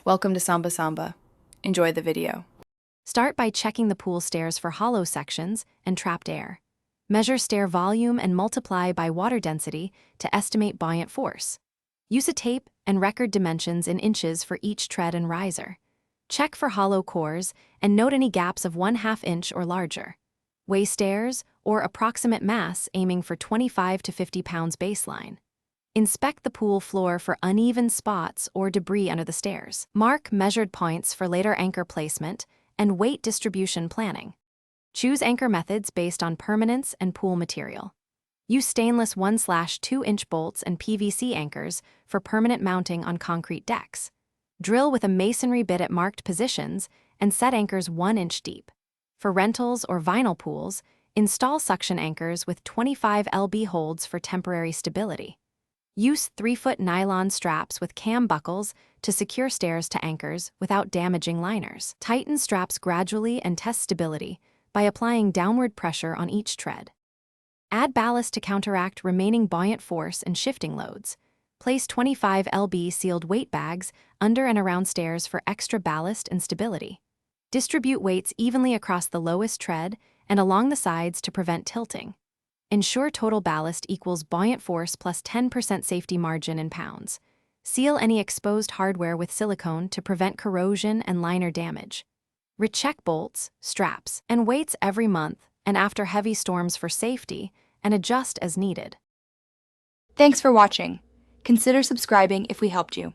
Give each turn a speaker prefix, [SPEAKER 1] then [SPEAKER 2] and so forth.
[SPEAKER 1] Welcome to Samba Samba. Enjoy the video.
[SPEAKER 2] Start by checking the pool stairs for hollow sections and trapped air. Measure stair volume and multiply by water density to estimate buoyant force. Use a tape and record dimensions in inches for each tread and riser. Check for hollow cores and note any gaps of 1/2 inch or larger. Weigh stairs or approximate mass aiming for 25 to 50 pounds baseline. Inspect the pool floor for uneven spots or debris under the stairs. Mark measured points for later anchor placement and weight distribution planning. Choose anchor methods based on permanence and pool material. Use stainless 1/2-inch bolts and PVC anchors for permanent mounting on concrete decks. Drill with a masonry bit at marked positions and set anchors 1 inch deep. For rentals or vinyl pools, install suction anchors with 25 lb holds for temporary stability. Use 3-foot nylon straps with cam buckles to secure stairs to anchors without damaging liners. Tighten straps gradually and test stability by applying downward pressure on each tread. Add ballast to counteract remaining buoyant force and shifting loads. Place 25 lb sealed weight bags under and around stairs for extra ballast and stability. Distribute weights evenly across the lowest tread and along the sides to prevent tilting. Ensure total ballast equals buoyant force plus 10% safety margin in pounds. Seal any exposed hardware with silicone to prevent corrosion and liner damage. Recheck bolts, straps, and weights every month and after heavy storms for safety, and adjust as needed.
[SPEAKER 3] Thanks for watching. Consider subscribing if we helped you.